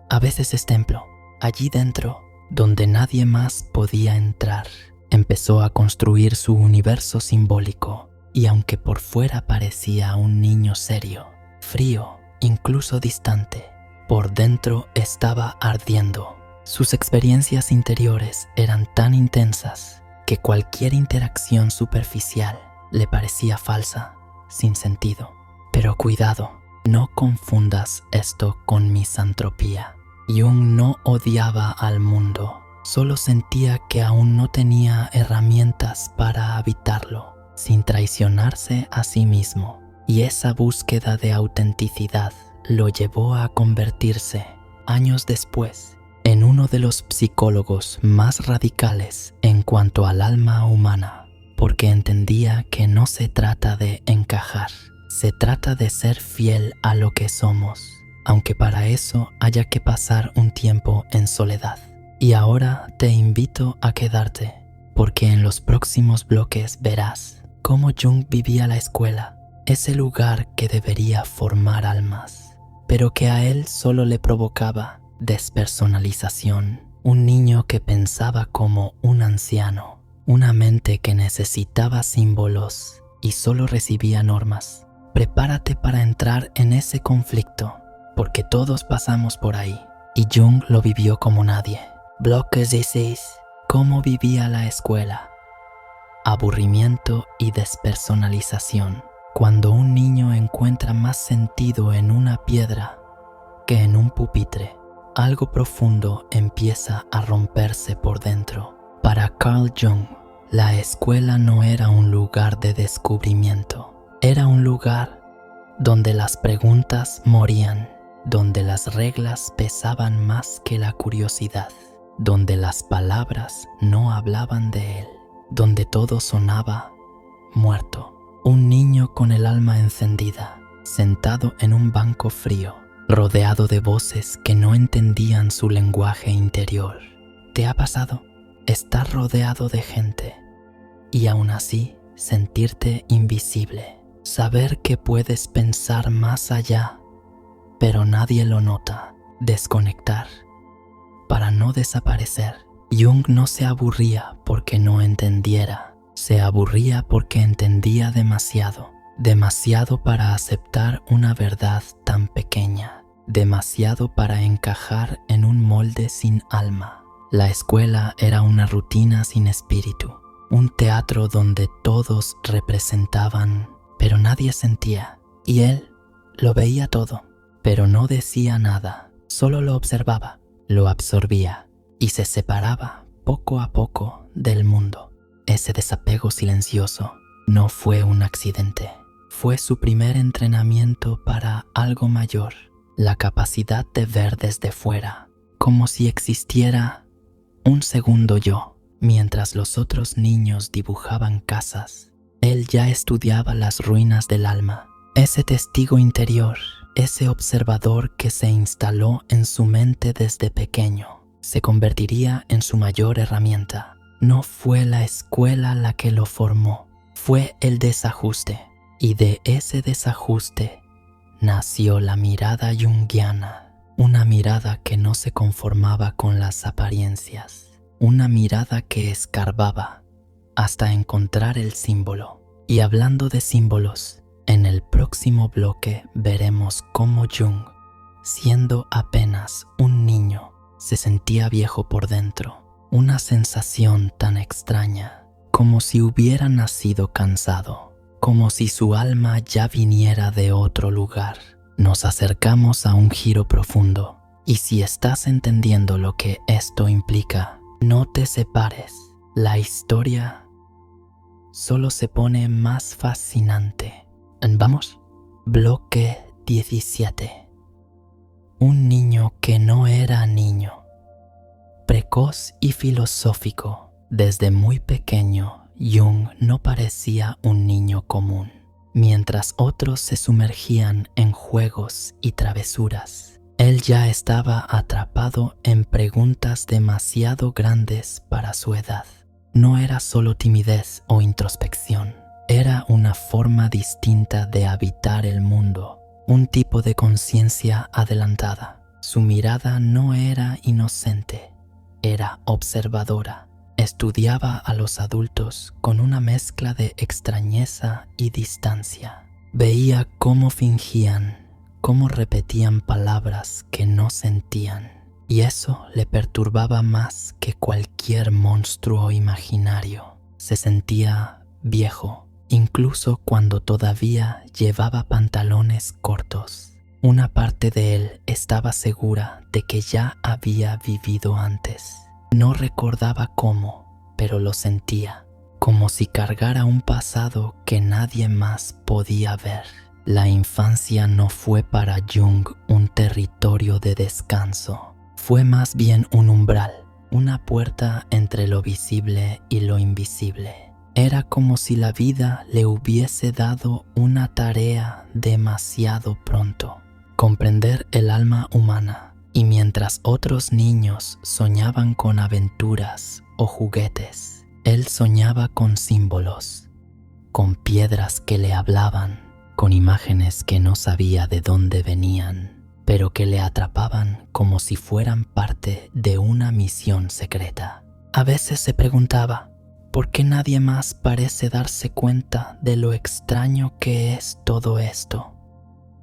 A veces es templo. Allí dentro, donde nadie más podía entrar, empezó a construir su universo simbólico, y aunque por fuera parecía un niño serio, frío, incluso distante, por dentro estaba ardiendo. Sus experiencias interiores eran tan intensas que cualquier interacción superficial le parecía falsa, sin sentido. Pero cuidado, no confundas esto con misantropía. Jung no odiaba al mundo, solo sentía que aún no tenía herramientas para habitarlo, sin traicionarse a sí mismo. Y esa búsqueda de autenticidad lo llevó a convertirse, años después, en uno de los psicólogos más radicales en cuanto al alma humana, porque entendía que no se trata de encajar, se trata de ser fiel a lo que somos, aunque para eso haya que pasar un tiempo en soledad. Y ahora te invito a quedarte, porque en los próximos bloques verás cómo Jung vivía la escuela, ese lugar que debería formar almas, pero que a él solo le provocaba despersonalización. Un niño que pensaba como un anciano, una mente que necesitaba símbolos y solo recibía normas. Prepárate para entrar en ese conflicto, porque todos pasamos por ahí, y Jung lo vivió como nadie. Bloque 16. ¿Cómo vivía la escuela? Aburrimiento y despersonalización. Cuando un niño encuentra más sentido en una piedra que en un pupitre, algo profundo empieza a romperse por dentro. Para Carl Jung, la escuela no era un lugar de descubrimiento, era un lugar donde las preguntas morían, donde las reglas pesaban más que la curiosidad, donde las palabras no hablaban de él, donde todo sonaba muerto. Un niño con el alma encendida, sentado en un banco frío, rodeado de voces que no entendían su lenguaje interior. ¿Te ha pasado? Estar rodeado de gente y aún así sentirte invisible. Saber que puedes pensar más allá, pero nadie lo nota. Desconectar para no desaparecer. Jung no se aburría porque no entendiera. Se aburría porque entendía demasiado. Demasiado para aceptar una verdad tan pequeña. Demasiado para encajar en un molde sin alma. La escuela era una rutina sin espíritu. Un teatro donde todos representaban, pero nadie sentía. Y él lo veía todo, pero no decía nada. Solo lo observaba, lo absorbía y se separaba poco a poco del mundo. Ese desapego silencioso no fue un accidente. Fue su primer entrenamiento para algo mayor, la capacidad de ver desde fuera, como si existiera un segundo yo. Mientras los otros niños dibujaban casas, él ya estudiaba las ruinas del alma. Ese testigo interior, ese observador que se instaló en su mente desde pequeño, se convertiría en su mayor herramienta. No fue la escuela la que lo formó, fue el desajuste. Y de ese desajuste nació la mirada junguiana, una mirada que no se conformaba con las apariencias, una mirada que escarbaba hasta encontrar el símbolo. Y hablando de símbolos, en el próximo bloque veremos cómo Jung, siendo apenas un niño, se sentía viejo por dentro. Una sensación tan extraña, como si hubiera nacido cansado. como si su alma ya viniera de otro lugar. Nos acercamos a un giro profundo, y si estás entendiendo lo que esto implica, no te separes. La historia solo se pone más fascinante. Vamos, bloque 17. Un niño que no era niño. Precoz y filosófico, desde muy pequeño, Jung no parecía un niño común. Mientras otros se sumergían en juegos y travesuras, él ya estaba atrapado en preguntas demasiado grandes para su edad. No era solo timidez o introspección, era una forma distinta de habitar el mundo, un tipo de conciencia adelantada. Su mirada no era inocente, era observadora. Estudiaba a los adultos con una mezcla de extrañeza y distancia. Veía cómo fingían, cómo repetían palabras que no sentían, y eso le perturbaba más que cualquier monstruo imaginario. Se sentía viejo, incluso cuando todavía llevaba pantalones cortos. Una parte de él estaba segura de que ya había vivido antes. No recordaba cómo, pero lo sentía, como si cargara un pasado que nadie más podía ver. La infancia no fue para Jung un territorio de descanso, fue más bien un umbral, una puerta entre lo visible y lo invisible. Era como si la vida le hubiese dado una tarea demasiado pronto: comprender el alma humana. Y mientras otros niños soñaban con aventuras o juguetes, él soñaba con símbolos, con piedras que le hablaban, con imágenes que no sabía de dónde venían, pero que le atrapaban como si fueran parte de una misión secreta. A veces se preguntaba, ¿por qué nadie más parece darse cuenta de lo extraño que es todo esto?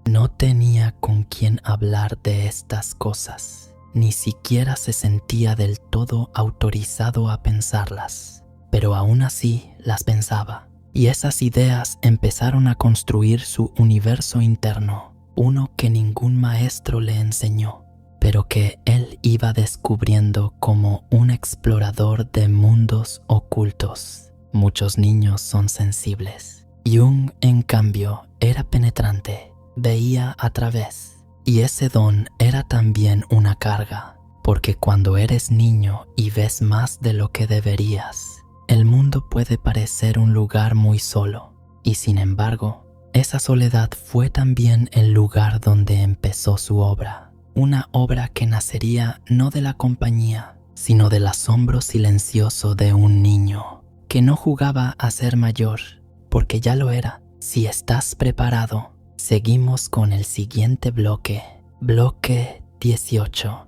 No tenía con quién hablar de estas cosas, ni siquiera se sentía del todo autorizado a pensarlas, pero aún así las pensaba, y esas ideas empezaron a construir su universo interno, uno que ningún maestro le enseñó, pero que él iba descubriendo como un explorador de mundos ocultos. Muchos niños son sensibles. Jung, en cambio, era penetrante. Veía a través, y ese don era también una carga, porque cuando eres niño y ves más de lo que deberías, el mundo puede parecer un lugar muy solo, y sin embargo, esa soledad fue también el lugar donde empezó su obra, una obra que nacería no de la compañía, sino del asombro silencioso de un niño, que no jugaba a ser mayor, porque ya lo era. Si estás preparado, seguimos con el siguiente bloque, bloque 18.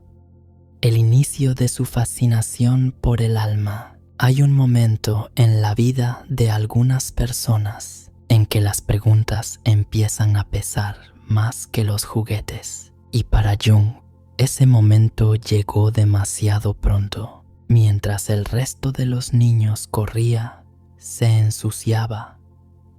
El inicio de su fascinación por el alma. Hay un momento en la vida de algunas personas en que las preguntas empiezan a pesar más que los juguetes. Y para Jung, ese momento llegó demasiado pronto. Mientras el resto de los niños corría, se ensuciaba,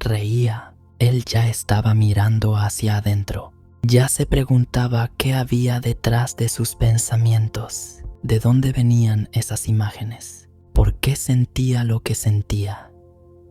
reía, él ya estaba mirando hacia adentro. Ya se preguntaba qué había detrás de sus pensamientos, de dónde venían esas imágenes, por qué sentía lo que sentía,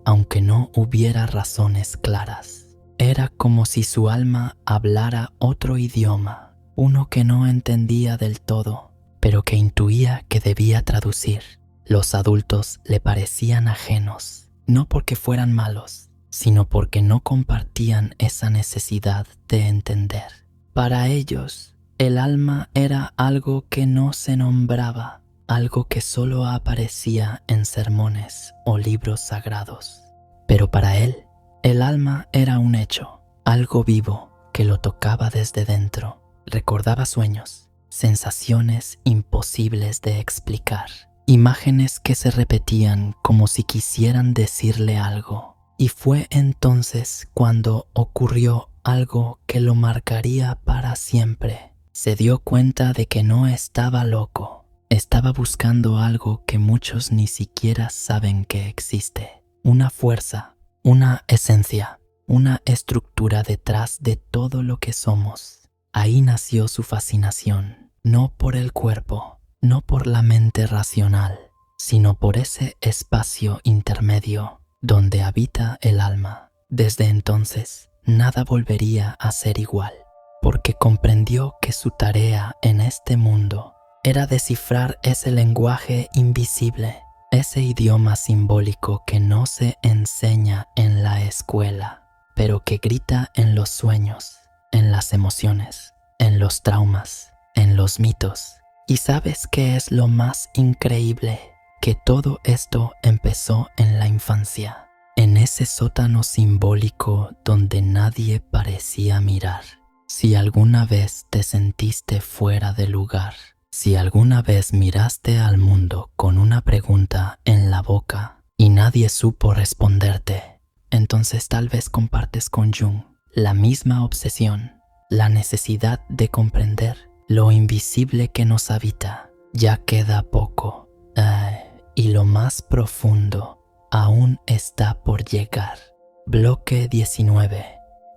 aunque no hubiera razones claras. Era como si su alma hablara otro idioma, uno que no entendía del todo, pero que intuía que debía traducir. Los adultos le parecían ajenos, no porque fueran malos, sino porque no compartían esa necesidad de entender. Para ellos, el alma era algo que no se nombraba, algo que solo aparecía en sermones o libros sagrados. Pero para él, el alma era un hecho, algo vivo que lo tocaba desde dentro. Recordaba sueños, sensaciones imposibles de explicar, imágenes que se repetían como si quisieran decirle algo. Y fue entonces cuando ocurrió algo que lo marcaría para siempre. Se dio cuenta de que no estaba loco. Estaba buscando algo que muchos ni siquiera saben que existe. Una fuerza, una esencia, una estructura detrás de todo lo que somos. Ahí nació su fascinación, no por el cuerpo, no por la mente racional, sino por ese espacio intermedio donde habita el alma. Desde entonces, nada volvería a ser igual, porque comprendió que su tarea en este mundo era descifrar ese lenguaje invisible, ese idioma simbólico que no se enseña en la escuela, pero que grita en los sueños, en las emociones, en los traumas, en los mitos. ¿Y sabes qué es lo más increíble? Que todo esto empezó en la infancia, en ese sótano simbólico donde nadie parecía mirar. Si alguna vez te sentiste fuera de lugar, si alguna vez miraste al mundo con una pregunta en la boca y nadie supo responderte, entonces tal vez compartes con Jung la misma obsesión, la necesidad de comprender lo invisible que nos habita. Ya queda poco, y lo más profundo aún está por llegar. Bloque 19.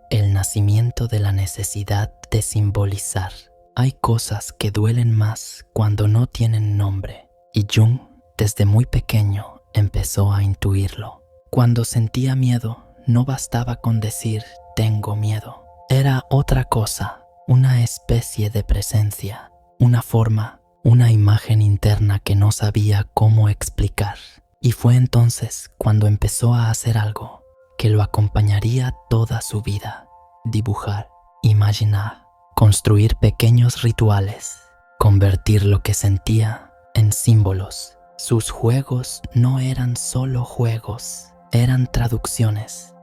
El nacimiento de la necesidad de simbolizar. Hay cosas que duelen más cuando no tienen nombre, y Jung, desde muy pequeño, empezó a intuirlo. Cuando sentía miedo, no bastaba con decir «tengo miedo». Era otra cosa, una especie de presencia, una forma, una imagen interna que no sabía cómo explicar. Y fue entonces cuando empezó a hacer algo que lo acompañaría toda su vida: dibujar, imaginar, construir pequeños rituales, convertir lo que sentía en símbolos. Sus juegos no eran solo juegos, eran traducciones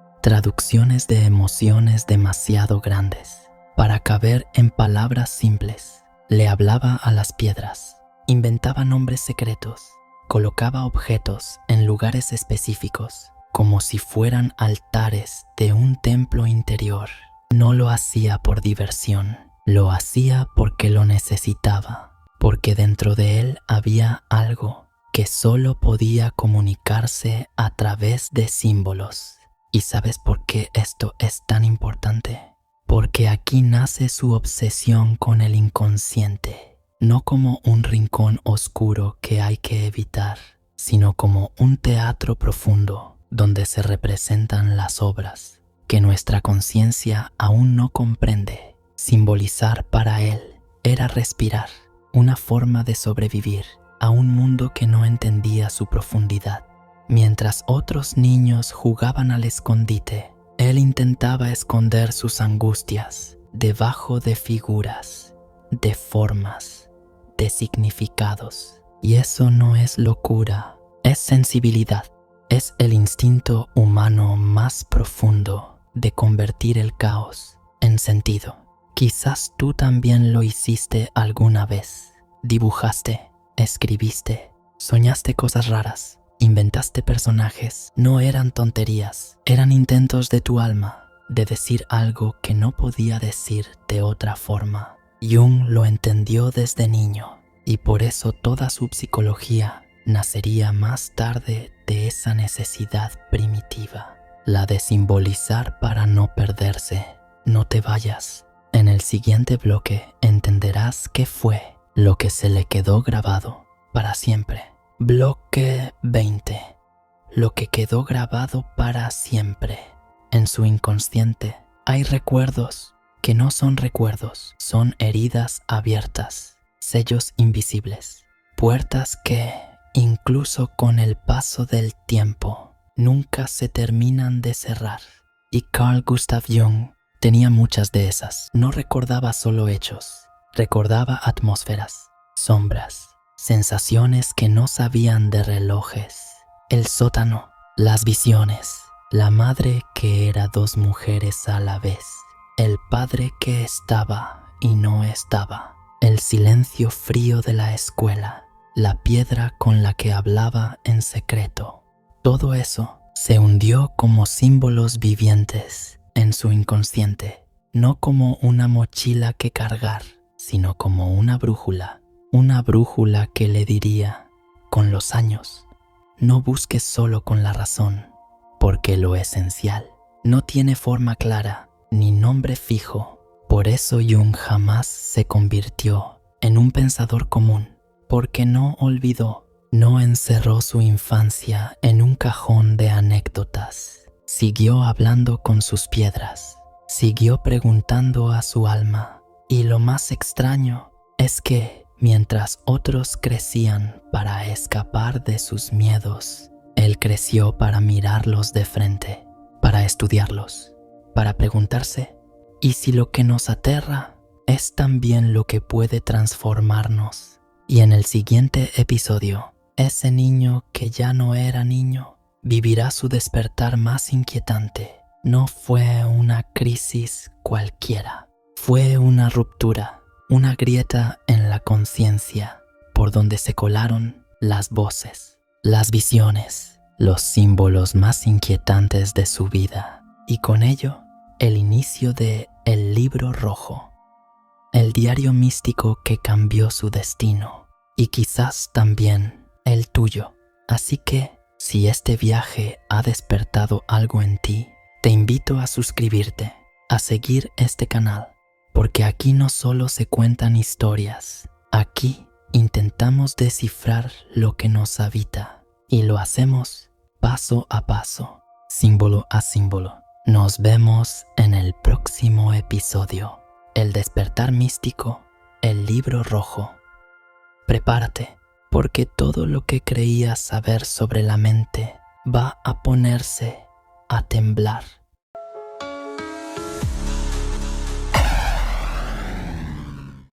de emociones demasiado grandes para caber en palabras simples. Le hablaba a las piedras, inventaba nombres secretos, colocaba objetos en lugares específicos, como si fueran altares de un templo interior. No lo hacía por diversión, lo hacía porque lo necesitaba, porque dentro de él había algo que solo podía comunicarse a través de símbolos. ¿Y sabes por qué esto es tan importante? Porque aquí nace su obsesión con el inconsciente, no como un rincón oscuro que hay que evitar, sino como un teatro profundo donde se representan las obras que nuestra conciencia aún no comprende. Simbolizar para él era respirar, una forma de sobrevivir a un mundo que no entendía su profundidad. Mientras otros niños jugaban al escondite, él intentaba esconder sus angustias debajo de figuras, de formas, de significados. Y eso no es locura, es sensibilidad, es el instinto humano más profundo de convertir el caos en sentido. Quizás tú también lo hiciste alguna vez. Dibujaste, escribiste, soñaste cosas raras, inventaste personajes. No eran tonterías, eran intentos de tu alma de decir algo que no podía decir de otra forma. Jung lo entendió desde niño y por eso toda su psicología nacería más tarde de esa necesidad primitiva, la de simbolizar para no perderse. No te vayas. En el siguiente bloque entenderás qué fue lo que se le quedó grabado para siempre. Bloque 20. Lo que quedó grabado para siempre. En su inconsciente hay recuerdos que no son recuerdos, son heridas abiertas, sellos invisibles, puertas que, incluso con el paso del tiempo, nunca se terminan de cerrar. Y Carl Gustav Jung tenía muchas de esas. No recordaba solo hechos, recordaba atmósferas, sombras, sensaciones que no sabían de relojes, el sótano, las visiones, la madre que era dos mujeres a la vez, el padre que estaba y no estaba, el silencio frío de la escuela, la piedra con la que hablaba en secreto. Todo eso se hundió como símbolos vivientes en su inconsciente, no como una mochila que cargar, sino como una brújula que le diría, con los años, no busques solo con la razón, porque lo esencial no tiene forma clara ni nombre fijo. Por eso Jung jamás se convirtió en un pensador común, porque no olvidó, no encerró su infancia en un cajón de anécdotas. Siguió hablando con sus piedras, siguió preguntando a su alma, y lo más extraño es que, mientras otros crecían para escapar de sus miedos, él creció para mirarlos de frente, para estudiarlos, para preguntarse, ¿y si lo que nos aterra es también lo que puede transformarnos? Y en el siguiente episodio, ese niño que ya no era niño vivirá su despertar más inquietante. No fue una crisis cualquiera, fue una ruptura, una grieta en la conciencia por donde se colaron las voces, las visiones, los símbolos más inquietantes de su vida, y con ello el inicio de El Libro Rojo, el diario místico que cambió su destino y quizás también el tuyo. Así que, si este viaje ha despertado algo en ti, te invito a suscribirte, a seguir este canal, porque aquí no solo se cuentan historias, aquí intentamos descifrar lo que nos habita y lo hacemos paso a paso, símbolo a símbolo. Nos vemos en el próximo episodio. El despertar místico, el libro rojo. Prepárate, porque todo lo que creías saber sobre la mente va a ponerse a temblar.